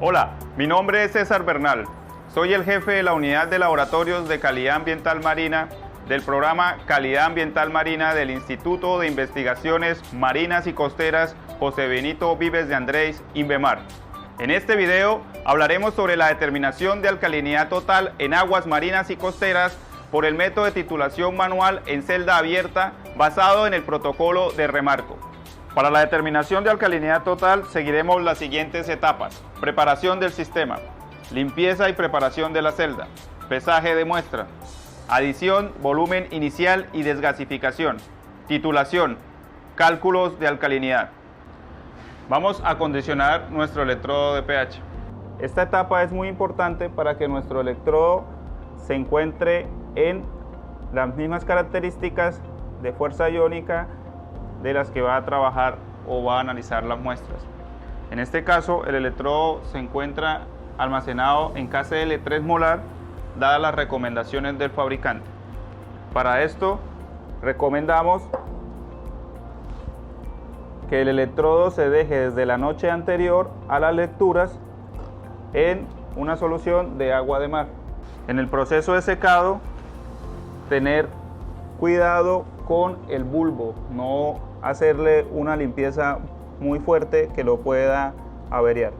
Hola, mi nombre es César Bernal. Soy el jefe de la Unidad de Laboratorios de Calidad Ambiental Marina del programa Calidad Ambiental Marina del Instituto de Investigaciones Marinas y Costeras José Benito Vives de Andrés, INVEMAR. En este video hablaremos sobre la determinación de alcalinidad total en aguas marinas y costeras por el método de titulación manual en celda abierta basado en el protocolo de Remarco. Para la determinación de alcalinidad total seguiremos las siguientes etapas: preparación del sistema, limpieza y preparación de la celda, pesaje de muestra, adición, volumen inicial y desgasificación, titulación, cálculos de alcalinidad. Vamos a acondicionar nuestro electrodo de pH. Esta etapa es muy importante para que nuestro electrodo se encuentre en las mismas características de fuerza iónica de las que va a trabajar o va a analizar las muestras. En este caso, el electrodo se encuentra almacenado en KCl 3 molar, dadas las recomendaciones del fabricante. Para esto, recomendamos que el electrodo se deje desde la noche anterior a las lecturas en una solución de agua de mar. En el proceso de secado, tener cuidado con el bulbo, no hacerle una limpieza muy fuerte que lo pueda averiar.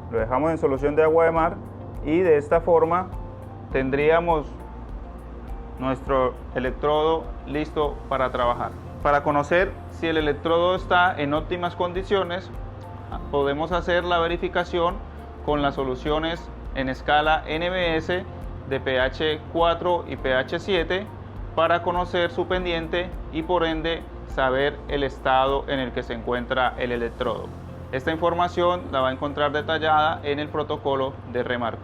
Lo dejamos en solución de agua de mar y de esta forma tendríamos nuestro electrodo listo para trabajar. Para conocer si el electrodo está en óptimas condiciones, podemos hacer la verificación con las soluciones en escala NBS de pH 4 y pH 7 para conocer su pendiente y por ende saber el estado en el que se encuentra el electrodo. Esta información la va a encontrar detallada en el protocolo de Remarco.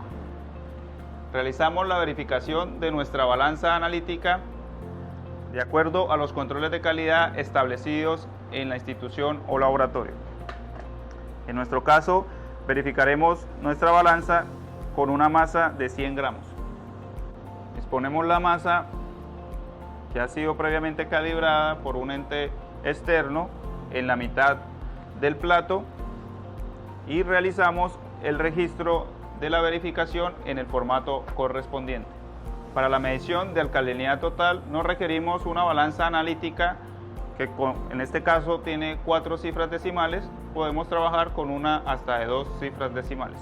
Realizamos la verificación de nuestra balanza analítica de acuerdo a los controles de calidad establecidos en la institución o laboratorio. En nuestro caso, verificaremos nuestra balanza con una masa de 100 gramos. Exponemos la masa que ha sido previamente calibrada por un ente externo en la mitad del plato y realizamos el registro de la verificación en el formato correspondiente. Para la medición de alcalinidad total no requerimos una balanza analítica que en este caso tiene 4 cifras decimales, podemos trabajar con una hasta de 2 cifras decimales.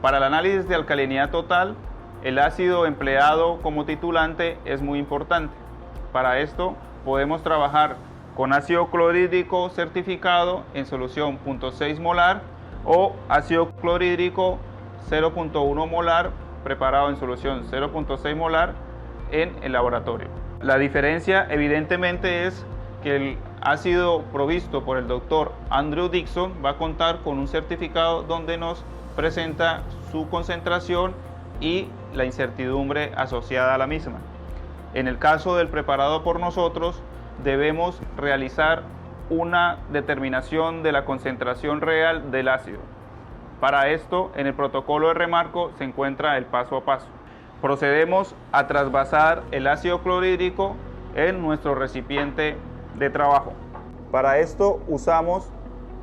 Para el análisis de alcalinidad total, el ácido empleado como titulante es muy importante. Para esto podemos trabajar con ácido clorhídrico certificado en solución 0.6 molar o ácido clorhídrico 0.1 molar preparado en solución 0.6 molar en el laboratorio. La diferencia evidentemente es que el ácido provisto por el doctor Andrew Dixon va a contar con un certificado donde nos presenta su concentración y la incertidumbre asociada a la misma. En el caso del preparado por nosotros, debemos realizar una determinación de la concentración real del ácido. Para esto, en el protocolo de Remarco se encuentra el paso a paso. Procedemos a trasvasar el ácido clorhídrico en nuestro recipiente de trabajo. Para esto usamos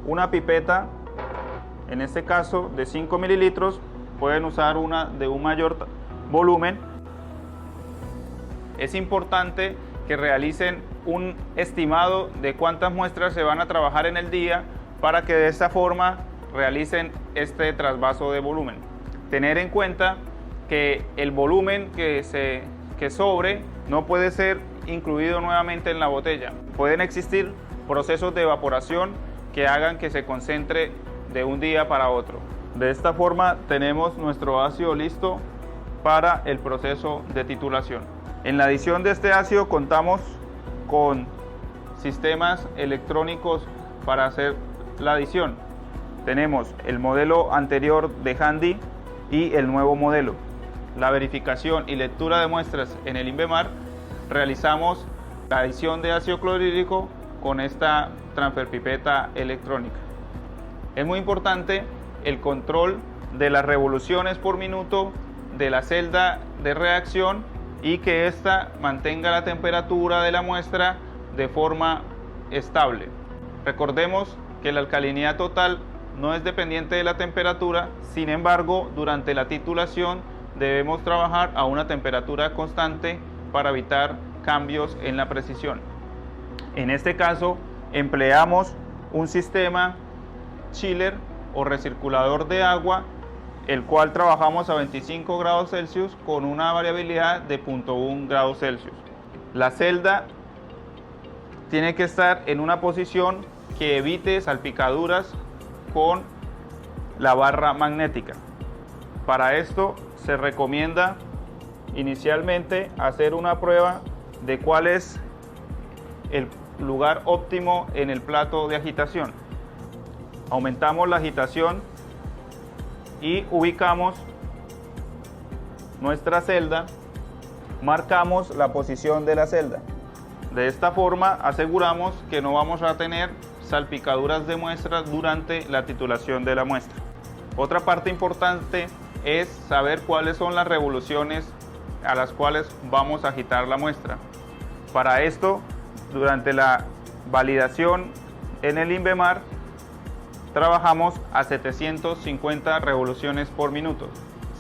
una pipeta, en este caso de 5 mililitros, pueden usar una de un mayor volumen. Es importante que realicen un estimado de cuántas muestras se van a trabajar en el día para que de esta forma realicen este trasvaso de volumen. Tener en cuenta que el volumen que sobre no puede ser incluido nuevamente en la botella. Pueden existir procesos de evaporación que hagan que se concentre de un día para otro. De esta forma tenemos nuestro ácido listo para el proceso de titulación. En la adición de este ácido contamos con sistemas electrónicos para hacer la adición. Tenemos el modelo anterior de Handy y el nuevo modelo. La verificación y lectura de muestras en el INVEMAR, realizamos la adición de ácido clorhídrico con esta transfer pipeta electrónica. Es muy importante el control de las revoluciones por minuto de la celda de reacción y que ésta mantenga la temperatura de la muestra de forma estable. Recordemos que la alcalinidad total no es dependiente de la temperatura, sin embargo, durante la titulación debemos trabajar a una temperatura constante para evitar cambios en la precisión. En este caso, empleamos un sistema chiller o recirculador de agua, el cual trabajamos a 25 grados Celsius con una variabilidad de 0.1 grados Celsius. La celda tiene que estar en una posición que evite salpicaduras con la barra magnética. Para esto se recomienda inicialmente hacer una prueba de cuál es el lugar óptimo en el plato de agitación. Aumentamos la agitación y ubicamos nuestra celda, marcamos la posición de la celda. De esta forma aseguramos que no vamos a tener salpicaduras de muestra durante la titulación de la muestra. Otra parte importante es saber cuáles son las revoluciones a las cuales vamos a agitar la muestra. Para esto, durante la validación en el INVEMAR, trabajamos a 750 revoluciones por minuto.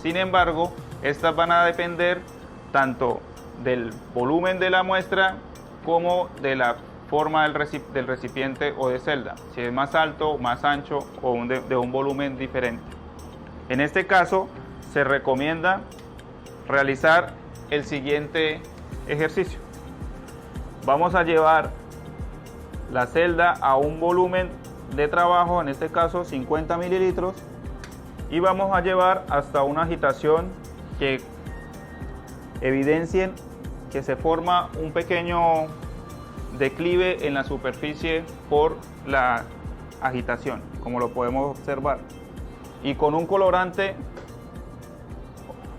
Sin embargo, estas van a depender tanto del volumen de la muestra como de la forma del recipiente o de celda, si es más alto, más ancho o de un volumen diferente. En este caso, se recomienda realizar el siguiente ejercicio. Vamos a llevar la celda a un volumen de trabajo, en este caso 50 mililitros, y vamos a llevar hasta una agitación que evidencien que se forma un pequeño declive en la superficie por la agitación, como lo podemos observar. Y con un colorante,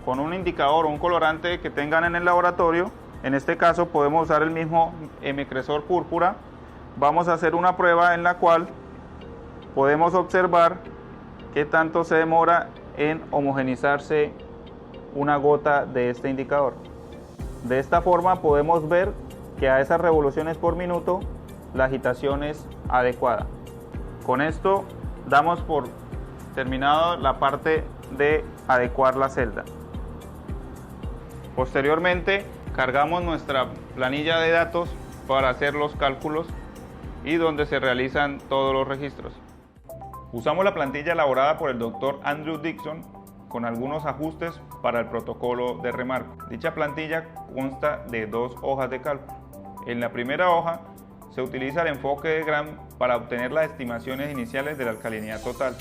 con un indicador o un colorante que tengan en el laboratorio, en este caso podemos usar el mismo M-cresol púrpura, vamos a hacer una prueba en la cual podemos observar qué tanto se demora en homogenizarse una gota de este indicador. De esta forma podemos ver que a esas revoluciones por minuto la agitación es adecuada. Con esto damos por terminado la parte de adecuar la celda. Posteriormente cargamos nuestra planilla de datos para hacer los cálculos y donde se realizan todos los registros. Usamos la plantilla elaborada por el Dr. Andrew Dixon con algunos ajustes para el protocolo de remarco. Dicha plantilla consta de 2 hojas de cálculo. En la primera hoja se utiliza el enfoque de Gram para obtener las estimaciones iniciales de la alcalinidad total.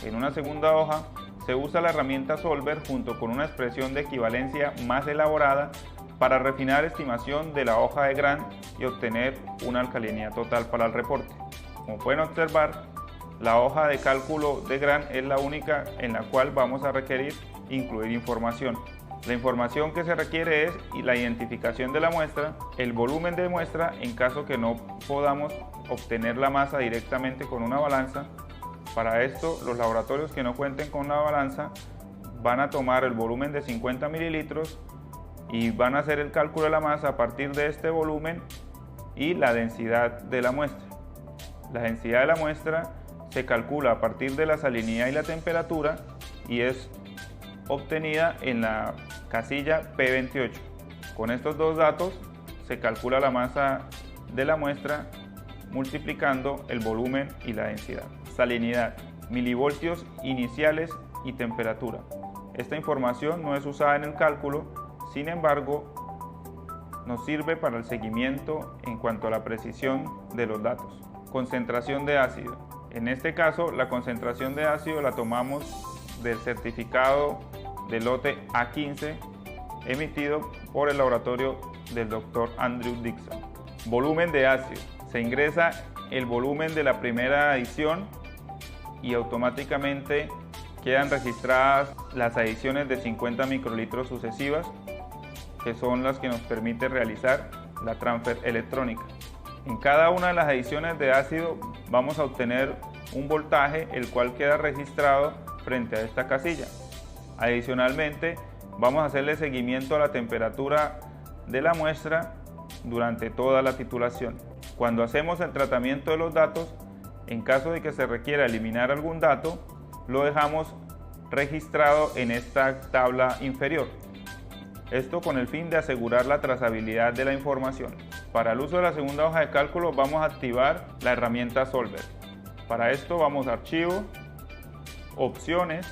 En una segunda hoja se usa la herramienta Solver junto con una expresión de equivalencia más elaborada para refinar estimación de la hoja de Gram y obtener una alcalinidad total para el reporte. Como pueden observar, la hoja de cálculo de Gram es la única en la cual vamos a requerir incluir información. La información que se requiere es la identificación de la muestra, el volumen de muestra en caso que no podamos obtener la masa directamente con una balanza. Para esto, los laboratorios que no cuenten con una balanza van a tomar el volumen de 50 mililitros y van a hacer el cálculo de la masa a partir de este volumen y la densidad de la muestra. La densidad de la muestra se calcula a partir de la salinidad y la temperatura y es obtenida en la casilla P28. Con estos dos datos se calcula la masa de la muestra multiplicando el volumen y la densidad. Salinidad, milivoltios iniciales y temperatura. Esta información no es usada en el cálculo, sin embargo, nos sirve para el seguimiento en cuanto a la precisión de los datos. Concentración de ácido. En este caso, la concentración de ácido la tomamos del certificado del lote A15 emitido por el laboratorio del Dr. Andrew Dixon. Volumen de ácido. Se ingresa el volumen de la primera adición y automáticamente quedan registradas las adiciones de 50 microlitros sucesivas, que son las que nos permite realizar la transfer electrónica. En cada una de las adiciones de ácido vamos a obtener un voltaje, el cual queda registrado frente a esta casilla. Adicionalmente, vamos a hacerle seguimiento a la temperatura de la muestra durante toda la titulación. Cuando hacemos el tratamiento de los datos, En caso de que se requiera eliminar algún dato, lo dejamos registrado en esta tabla inferior. Esto con el fin de asegurar la trazabilidad de la información. Para el uso de la segunda hoja de cálculo vamos a activar la herramienta Solver. Para esto vamos a Archivo, Opciones,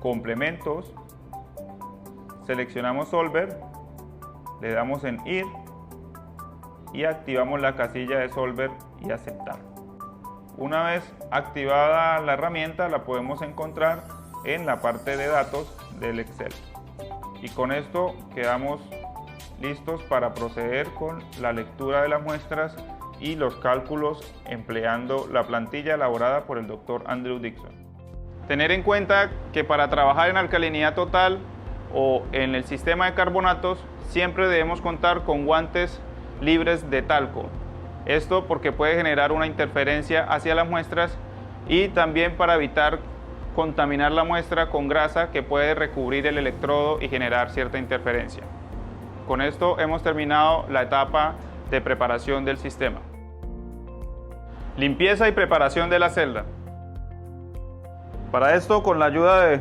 Complementos, seleccionamos Solver, le damos en Ir y activamos la casilla de Solver y Aceptar. Una vez activada la herramienta la podemos encontrar en la parte de datos del Excel. Y con esto quedamos listos para proceder con la lectura de las muestras y los cálculos empleando la plantilla elaborada por el Dr. Andrew Dixon. Tener en cuenta que para trabajar en alcalinidad total o en el sistema de carbonatos siempre debemos contar con guantes libres de talco. Esto porque puede generar una interferencia hacia las muestras y también para evitar contaminar la muestra con grasa que puede recubrir el electrodo y generar cierta interferencia. Con esto hemos terminado la etapa de preparación del sistema. Limpieza y preparación de la celda. Para esto, con la ayuda de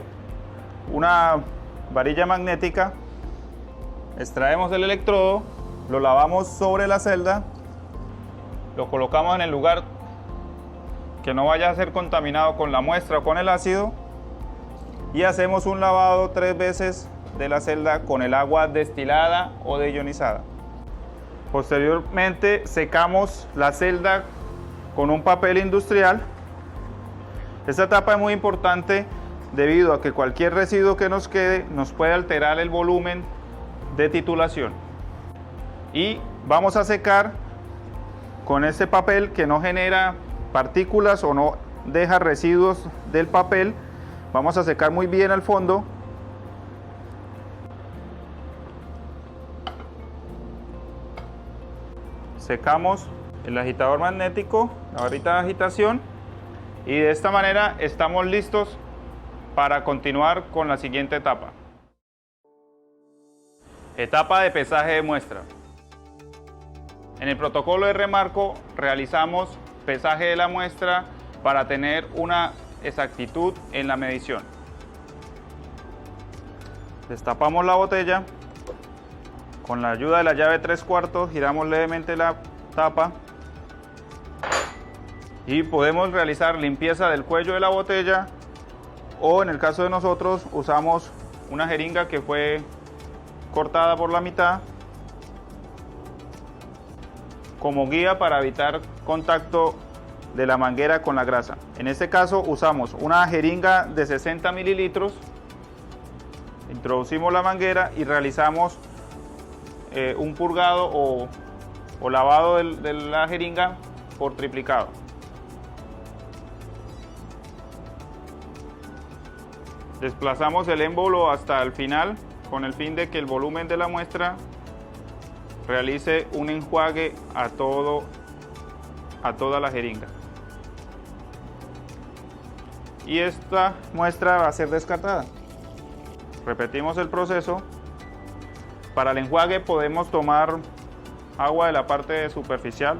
una varilla magnética, extraemos el electrodo, lo lavamos sobre la celda, lo colocamos en el lugar que no vaya a ser contaminado con la muestra o con el ácido y hacemos un lavado 3 veces de la celda con el agua destilada o deionizada. Posteriormente secamos la celda con un papel industrial. Esta etapa es muy importante debido a que cualquier residuo que nos quede nos puede alterar el volumen de titulación. Y vamos a secar con este papel que no genera partículas o no deja residuos del papel. Vamos a secar muy bien al fondo. Secamos el agitador magnético, la varita de agitación, y de esta manera estamos listos para continuar con la siguiente etapa. Etapa de pesaje de muestra. En el protocolo de remarco realizamos pesaje de la muestra para tener una exactitud en la medición. Destapamos la botella. Con la ayuda de la llave 3/4 giramos levemente la tapa y podemos realizar limpieza del cuello de la botella, o en el caso de nosotros usamos una jeringa que fue cortada por la mitad como guía para evitar contacto de la manguera con la grasa. En este caso usamos una jeringa de 60 mililitros, introducimos la manguera y realizamos un purgado o lavado de la jeringa por triplicado. Desplazamos el émbolo hasta el final con el fin de que el volumen de la muestra realice un enjuague a toda la jeringa. Y esta muestra va a ser descartada. Repetimos el proceso. Para el enjuague podemos tomar agua de la parte superficial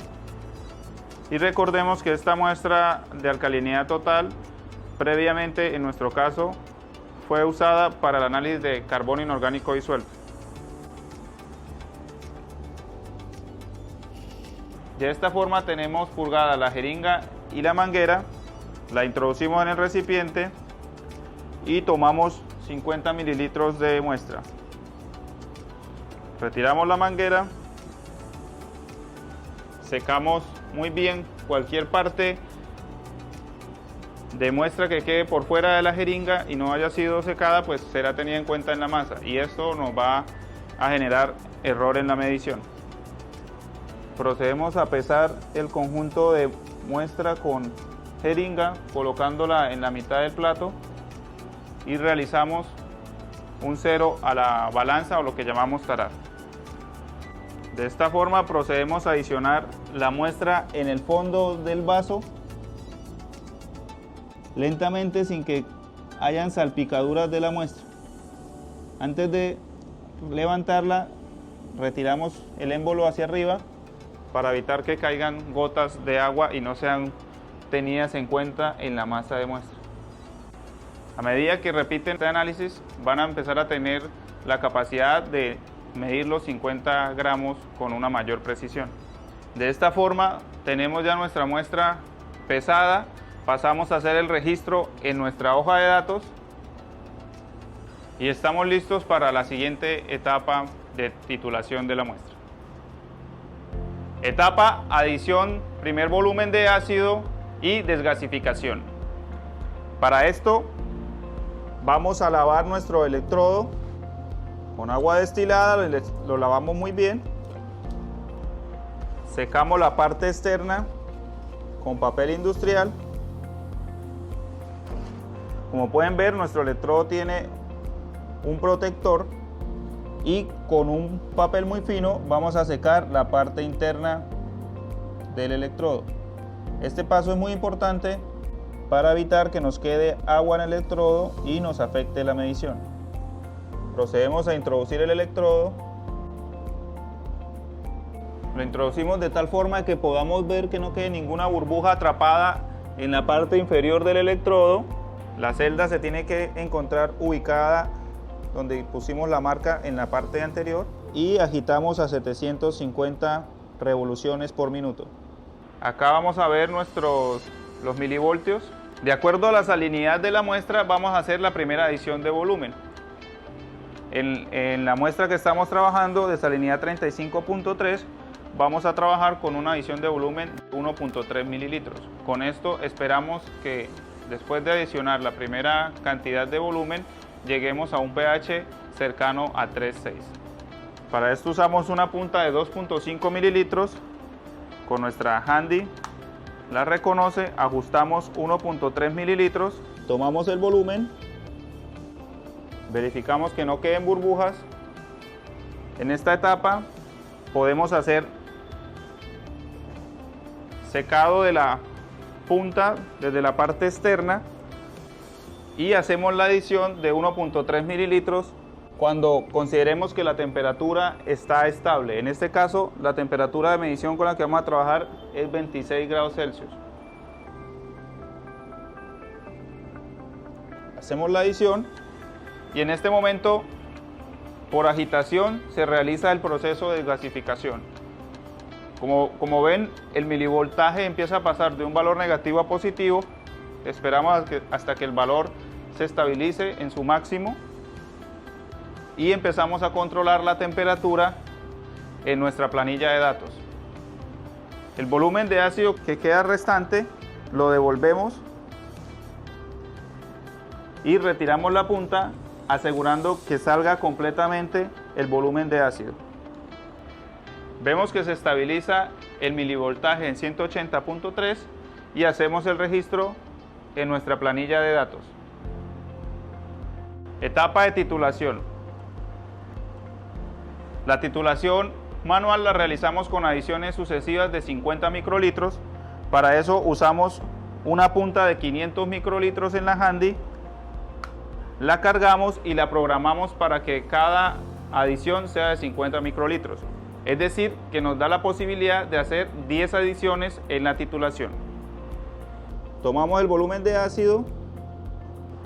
y recordemos que esta muestra de alcalinidad total previamente en nuestro caso fue usada para el análisis de carbono inorgánico disuelto. De esta forma tenemos purgada la jeringa y la manguera, la introducimos en el recipiente y tomamos 50 mililitros de muestra. Retiramos la manguera, secamos muy bien cualquier parte de muestra que quede por fuera de la jeringa y no haya sido secada, pues será tenida en cuenta en la masa y esto nos va a generar error en la medición. Procedemos a pesar el conjunto de muestra con jeringa colocándola en la mitad del plato y realizamos un 0 a la balanza o lo que llamamos tarar. De esta forma procedemos a adicionar la muestra en el fondo del vaso lentamente sin que hayan salpicaduras de la muestra. Antes de levantarla retiramos el émbolo hacia arriba para evitar que caigan gotas de agua y no sean tenidas en cuenta en la masa de muestra. A medida que repiten este análisis, van a empezar a tener la capacidad de medir los 50 gramos con una mayor precisión. De esta forma tenemos ya nuestra muestra pesada, pasamos a hacer el registro en nuestra hoja de datos y estamos listos para la siguiente etapa de titulación de la muestra. Etapa: adición, primer volumen de ácido y desgasificación. Para esto vamos a lavar nuestro electrodo con agua destilada, lo lavamos muy bien, secamos la parte externa con papel industrial. Como pueden ver, nuestro electrodo tiene un protector y con un papel muy fino vamos a secar la parte interna del electrodo. Este paso es muy importante para evitar que nos quede agua en el electrodo y nos afecte la medición. Procedemos a introducir el electrodo. Lo introducimos de tal forma que podamos ver que no quede ninguna burbuja atrapada en la parte inferior del electrodo. La celda se tiene que encontrar ubicada donde pusimos la marca en la parte anterior y agitamos a 750 revoluciones por minuto. Acá vamos a ver los milivoltios. De acuerdo a la salinidad de la muestra vamos a hacer la primera adición de volumen. En la muestra que estamos trabajando de salinidad 35.3 vamos a trabajar con una adición de volumen 1.3 mililitros. Con esto esperamos que después de adicionar la primera cantidad de volumen lleguemos a un pH cercano a 3.6. Para esto usamos una punta de 2.5 mililitros. Con nuestra handy la reconoce, ajustamos 1.3 mililitros, tomamos el volumen, verificamos que no queden burbujas. En esta etapa podemos hacer secado de la punta desde la parte externa y hacemos la adición de 1.3 mililitros cuando consideremos que la temperatura está estable. En este caso, la temperatura de medición con la que vamos a trabajar es 26 grados Celsius. Hacemos la adición y en este momento, por agitación, se realiza el proceso de gasificación. Como ven, el milivoltaje empieza a pasar de un valor negativo a positivo. Esperamos hasta que el valor se estabilice en su máximo y empezamos a controlar la temperatura en nuestra planilla de datos. El volumen de ácido que queda restante lo devolvemos y retiramos la punta, asegurando que salga completamente el volumen de ácido. Vemos que se estabiliza el milivoltaje en 180.3 y hacemos el registro en nuestra planilla de datos. Etapa de titulación. La titulación manual la realizamos con adiciones sucesivas de 50 microlitros. Para eso usamos una punta de 500 microlitros en la handy, la cargamos y la programamos para que cada adición sea de 50 microlitros. Es decir, que nos da la posibilidad de hacer 10 adiciones en la titulación. Tomamos el volumen de ácido,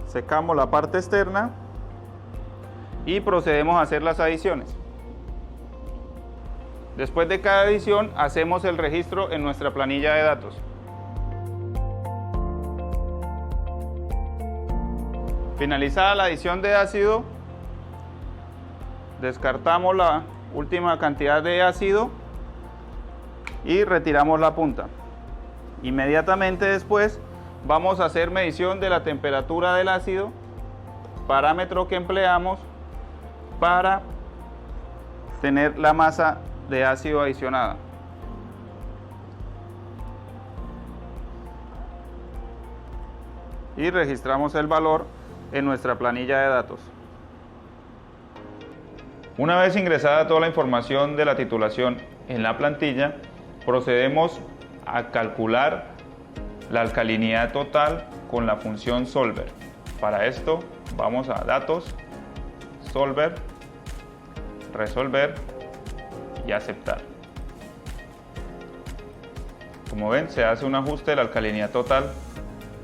secamos la parte externa y procedemos a hacer las adiciones. Después de cada adición hacemos el registro en nuestra planilla de datos. Finalizada la adición de ácido, descartamos la última cantidad de ácido y retiramos la punta. Inmediatamente después vamos a hacer medición de la temperatura del ácido, parámetro que empleamos para tener la masa de ácido adicionada. Y registramos el valor en nuestra planilla de datos. Una vez ingresada toda la información de la titulación en la plantilla, procedemos a calcular la alcalinidad total con la función solver. Para esto vamos a datos, solver, resolver y aceptar. Como ven, se hace un ajuste de la alcalinidad total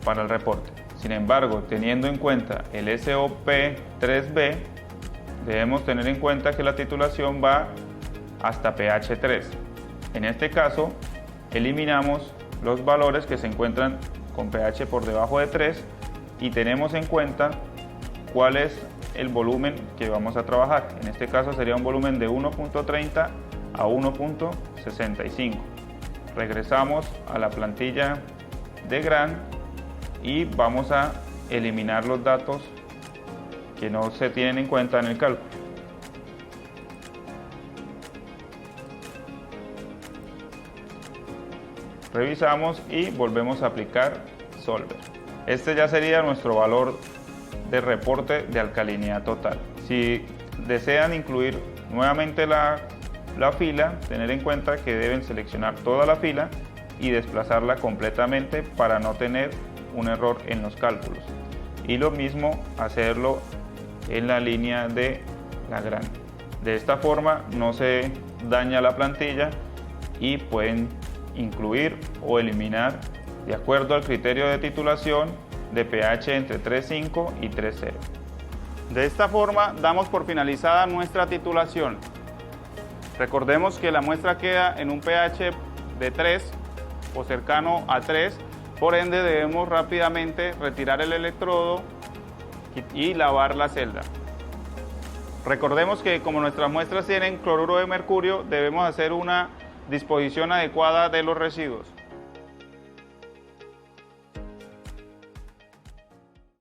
para el reporte. Sin embargo, teniendo en cuenta el SOP3B, debemos tener en cuenta que la titulación va hasta pH 3. En este caso, eliminamos los valores que se encuentran con pH por debajo de 3 y tenemos en cuenta cuál es el volumen que vamos a trabajar. En este caso sería un volumen de 1.30 a 1.65. Regresamos a la plantilla de GRAN y vamos a eliminar los datos que no se tienen en cuenta en el cálculo. Revisamos y volvemos a aplicar Solver. Este ya sería nuestro valor de reporte de alcalinidad total. Si desean incluir nuevamente la fila, tener en cuenta que deben seleccionar toda la fila y desplazarla completamente para no tener un error en los cálculos. Y lo mismo hacerlo en la línea de la GRAN. De esta forma no se daña la plantilla y pueden incluir o eliminar de acuerdo al criterio de titulación de pH entre 3.5 y 3.0. De esta forma damos por finalizada nuestra titulación. Recordemos que la muestra queda en un pH de 3 o cercano a 3, por ende debemos rápidamente retirar el electrodo y lavar la celda. Recordemos que como nuestras muestras tienen cloruro de mercurio, debemos hacer una disposición adecuada de los residuos.